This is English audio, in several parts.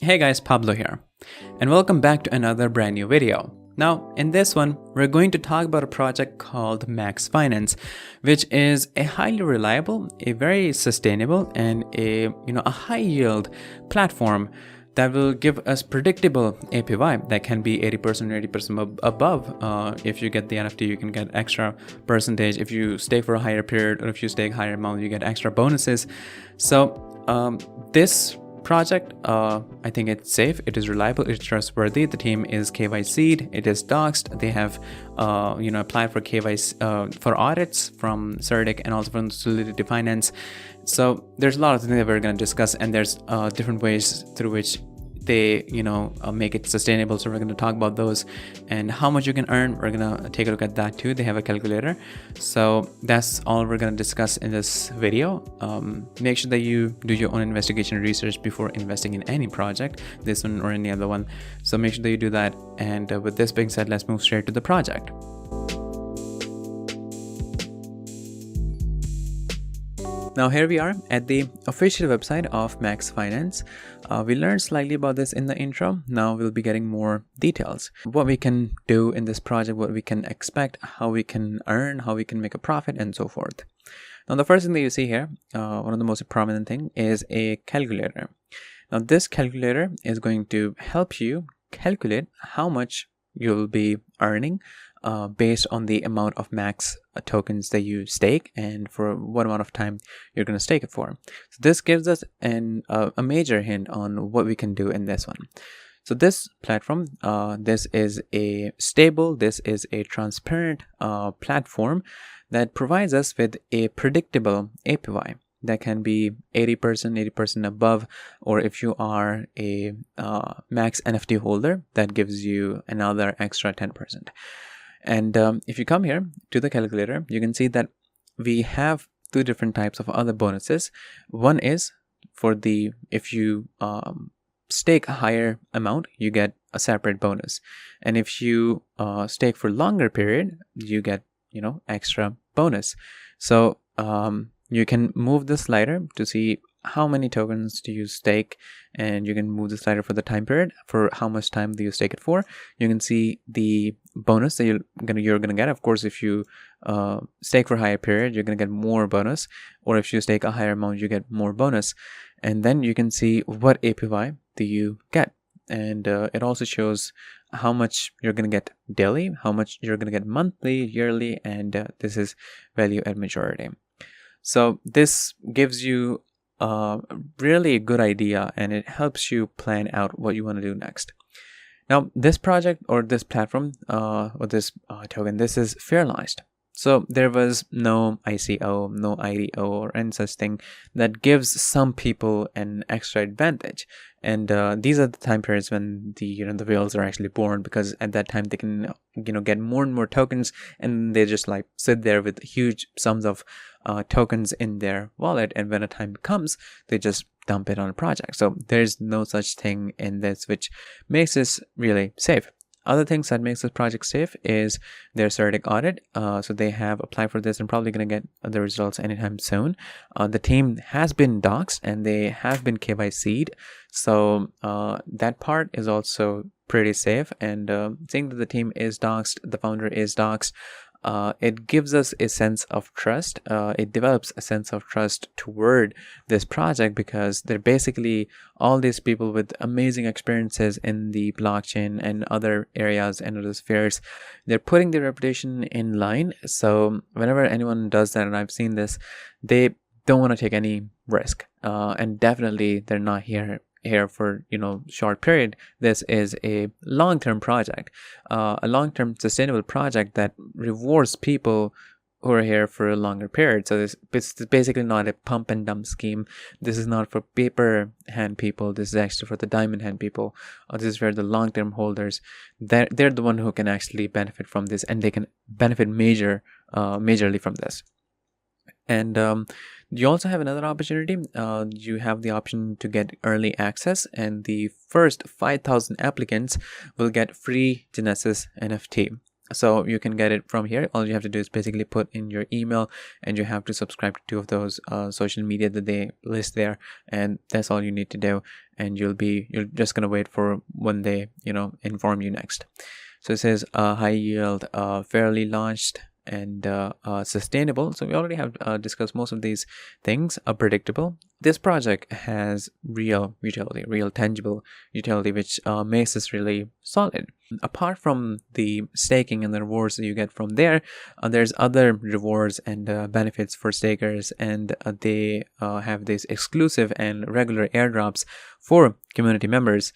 Hey guys, Pablo here, and welcome back to another brand new video. Now, in this one, we're going to talk about a project called MAXX Finance, which is a highly reliable, a very sustainable, and a high yield platform that will give us predictable APY that can be 80% or 80% above. If you get the NFT, you can get extra percentage. If you stake for a higher period or if you stake higher amount, you get extra bonuses. So this project, I think it's safe, it is reliable, it's trustworthy. The team is KYC'd, it is doxed. They have applied for KYC for audits from CERDIC and also from Solidity Finance. So there's a lot of things that we're going to discuss, and there's different ways through which they make it sustainable. So we're going to talk about those and how much you can earn. We're going to take a look at that too. They have a calculator. So that's all we're going to discuss in this video. Make sure that you do your own investigation and research before investing in any project, this one or any other one. So make sure that you do that. And with this being said, let's move straight to the project. Now here we are at the official website of MAXX Finance. We learned slightly about this in the intro. Now we'll be getting more details. What we can do in this project, what we can expect, how we can earn, how we can make a profit, and so forth. Now the first thing that you see here, one of the most prominent thing, is a calculator. Now this calculator is going to help you calculate how much you'll be earning based on the amount of MAXX tokens that you stake and for what amount of time you're going to stake it for. So this gives us a major hint on what we can do in this one. So this platform, this is a stable, this is a transparent platform that provides us with a predictable APY that can be 80% above, or if you are a MAXX NFT holder, that gives you another extra 10%. And if you come here to the calculator, you can see that we have two different types of other bonuses. One is for if you stake a higher amount, you get a separate bonus. And if you stake for longer period, you get, extra bonus. So you can move the slider to see how many tokens do you stake, and you can move the slider for the time period, for how much time do you stake it for. You can see the bonus that you're gonna get. Of course, if you stake for a higher period, you're gonna get more bonus, or if you stake a higher amount, you get more bonus. And then you can see what APY do you get, and it also shows how much you're gonna get daily, how much you're gonna get monthly, yearly, and this is value at maturity. So this gives you really a good idea, and it helps you plan out what you want to do next. Now this project, or this platform, or this token, this is fairalized. So there was no ICO, no IDO, or any such thing that gives some people an extra advantage. And these are the time periods when the whales are actually born, because at that time they can get more and more tokens, and they just like sit there with huge sums of tokens in their wallet, and when a time comes, they just dump it on a project. So there's no such thing in this, which makes this really safe. Other things that makes this project safe is their CERDIC audit. So they have applied for this and probably going to get the results anytime soon. The team has been doxed and they have been KYC'd. So that part is also pretty safe. And seeing that the team is doxed, the founder is doxed, it gives us a sense of trust. It develops a sense of trust toward this project, because they're basically all these people with amazing experiences in the blockchain and other areas and other spheres. They're putting their reputation in line. So whenever anyone does that, and I've seen this, they don't want to take any risk, and definitely they're not here for short period. This is a long-term project, a long-term sustainable project that rewards people who are here for a longer period. So this is basically not a pump and dump scheme. This is not for paper hand people. This is actually for the diamond hand people. This is where the long-term holders, they're the one who can actually benefit from this, and they can benefit majorly from this. And you also have another opportunity. You have the option to get early access, and the first 5,000 applicants will get free Genesis NFT. So you can get it from here. All you have to do is basically put in your email, and you have to subscribe to 2 of those social media that they list there, and that's all you need to do. And you're just gonna wait for when they inform you next. So it says high yield, fairly launched, and sustainable. So we already have discussed most of these things. Predictable. This project has real utility, real tangible utility, which makes this really solid. Apart from the staking and the rewards that you get from there, there's other rewards and benefits for stakers, and they have these exclusive and regular airdrops for community members.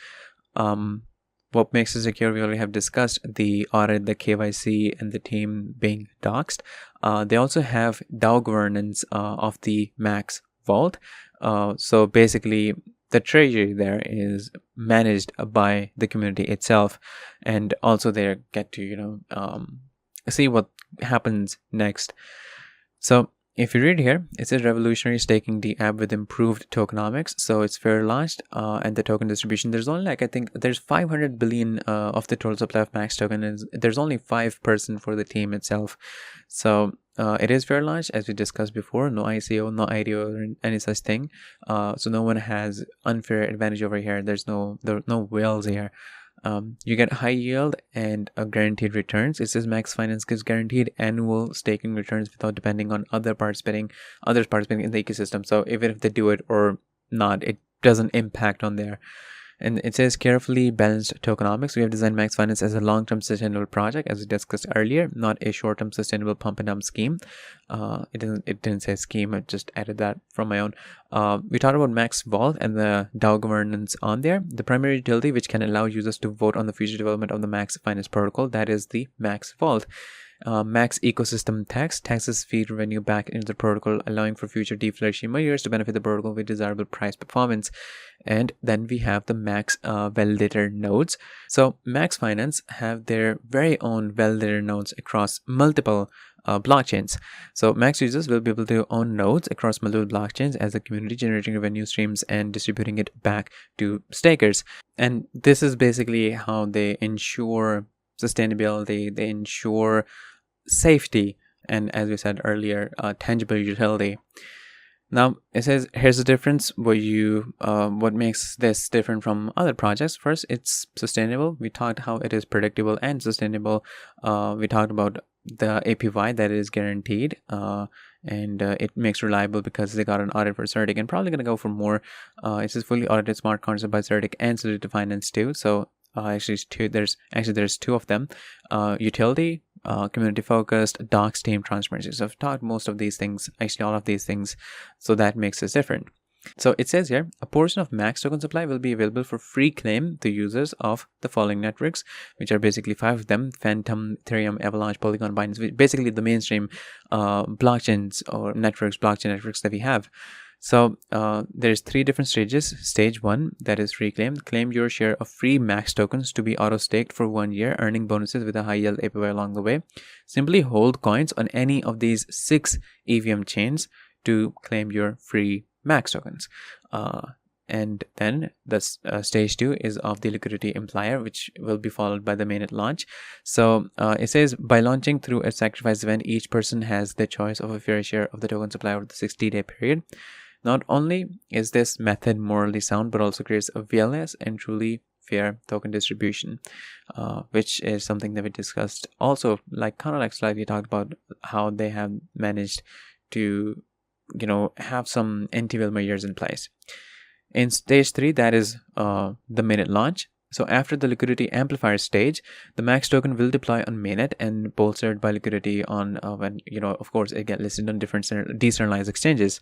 What makes it secure, we already have discussed the audit, the KYC, and the team being doxed. They also have DAO governance of the MAXX Vault. So basically, the treasury there is managed by the community itself, and also they get to see what happens next. So if you read here, it says revolutionary staking DAPP with improved tokenomics. So it's fair launched, and the token distribution. There's only I think there's 500 billion of the total supply of MAXX token. There's only 5% for the team itself. So it is fair launch, as we discussed before. No ICO, no IDO, or any such thing. So no one has unfair advantage over here. There are no whales here. You get high yield and guaranteed returns. It says MAXX Finance gives guaranteed annual staking returns without depending on others participating in the ecosystem. So even if they do it or not, it doesn't impact on there. And it says carefully balanced tokenomics. We have designed MAXX Finance as a long-term sustainable project, as we discussed earlier, not a short-term sustainable pump and dump scheme. It didn't say scheme. I just added that from my own. We talked about MAXX Vault and the DAO governance on there. The primary utility which can allow users to vote on the future development of the MAXX Finance protocol, that is the MAXX Vault. MAXX ecosystem taxes feed revenue back into the protocol, allowing for future deflation measures to benefit the protocol with desirable price performance. And then we have the MAXX validator nodes. So MAXX Finance have their very own validator nodes across multiple blockchains. So MAXX users will be able to own nodes across multiple blockchains as a community, generating revenue streams and distributing it back to stakers. And this is basically how they ensure sustainability, they ensure safety, and as we said earlier, tangible utility. Now it says here's the difference. What makes this different from other projects? First, it's sustainable. We talked how it is predictable and sustainable. We talked about the APY that is guaranteed, and it makes reliable because they got an audit for CertiK, and probably gonna go for more. It says fully audited smart contract by CertiK and Solidity Finance too. So actually there's 2 of them. Utility, community focused, docs, team transparency. So I've taught most of these things, actually all of these things, so that makes us different. So it says here, a portion of MAXX token supply will be available for free claim to users of the following networks, which are basically 5 of them: Phantom, Ethereum, Avalanche, Polygon, Binance, basically the mainstream blockchains or blockchain networks that we have. So there's 3 different stages. Stage 1, that is free claim. Claim your share of free MAXX tokens to be auto staked for 1 year, earning bonuses with a high yield APY along the way. Simply hold coins on any of these 6 EVM chains to claim your free MAXX tokens. And then the stage 2 is of the liquidity implier, which will be followed by the mainnet launch. So it says by launching through a sacrifice event, each person has the choice of a fair share of the token supply over the 60-day period. Not only is this method morally sound, but also creates a fearless and truly fair token distribution, which is something that we discussed also, kind of like slightly talked about how they have managed to have some anti-whale measures in place. In stage 3, that is the mainnet launch. So after the liquidity amplifier stage, the MAXX token will deploy on mainnet and bolstered by liquidity on when of course it gets listed on different decentralized exchanges.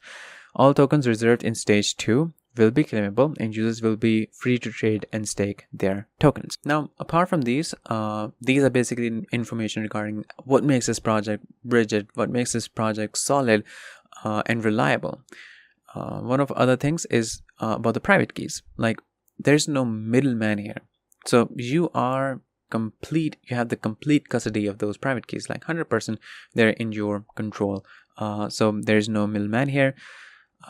All tokens reserved in stage 2 will be claimable, and users will be free to trade and stake their tokens. Now, apart from these are basically information regarding what makes this project rigid, what makes this project solid and reliable. One of other things is about the private keys. There's no middleman here, so you have the complete custody of those private keys, 100%. They're in your control. So there's no middleman here.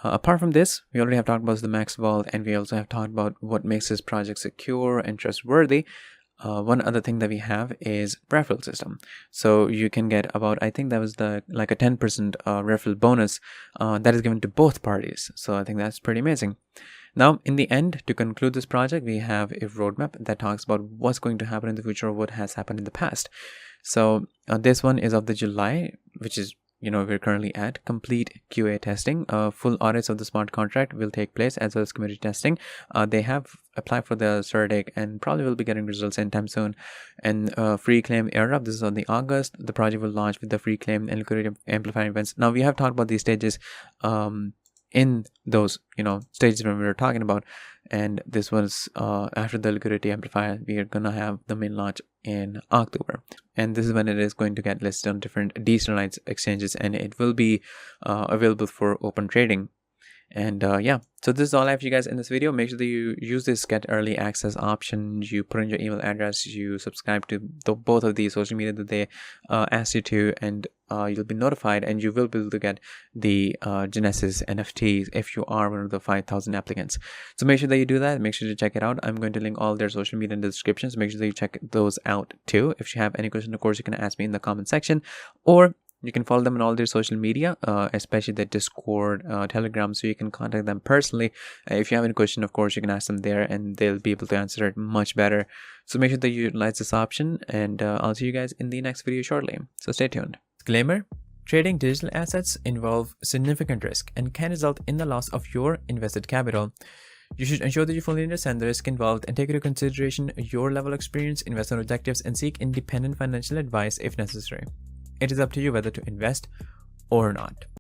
Apart from this, we already have talked about the MAXX Vault, and we also have talked about what makes this project secure and trustworthy. one other thing that we have is referral system. So you can get about, I think that was like a 10% referral bonus that is given to both parties. So I think that's pretty amazing. Now, in the end, to conclude this project, we have a roadmap that talks about what's going to happen in the future or what has happened in the past. So this one is of the July, which is, we're currently at complete QA testing. Full audits of the smart contract will take place, as well as community testing. They have applied for the CERDIC and probably will be getting results anytime soon. And free claim airdrop, this is on the August. The project will launch with the free claim and liquidity amplifying events. Now, we have talked about these stages in those stages when we were talking about, and this was after the liquidity amplifier. We are gonna have the main launch in October, and this is when it is going to get listed on different decentralized exchanges, and it will be available for open trading. And yeah, so this is all I have for you guys in this video. Make sure that you use this get early access option. You put in your email address, you subscribe to both of these social media that they ask you to, and you'll be notified, and you will be able to get the Genesis NFTs if you are one of the 5,000 applicants. So make sure that you do that. Make sure to check it out. I'm going to link all their social media in the description, so make sure that you check those out too. If you have any question, of course, you can ask me in the comment section, or you can follow them on all their social media, especially the Discord, Telegram, so you can contact them personally. If you have any question, of course, you can ask them there, and they'll be able to answer it much better. So make sure that you utilize this option, and I'll see you guys in the next video shortly. So stay tuned. Disclaimer: trading digital assets involve significant risk and can result in the loss of your invested capital. You should ensure that you fully understand the risk involved and take into consideration your level of experience, investment objectives, and seek independent financial advice if necessary. It is up to you whether to invest or not.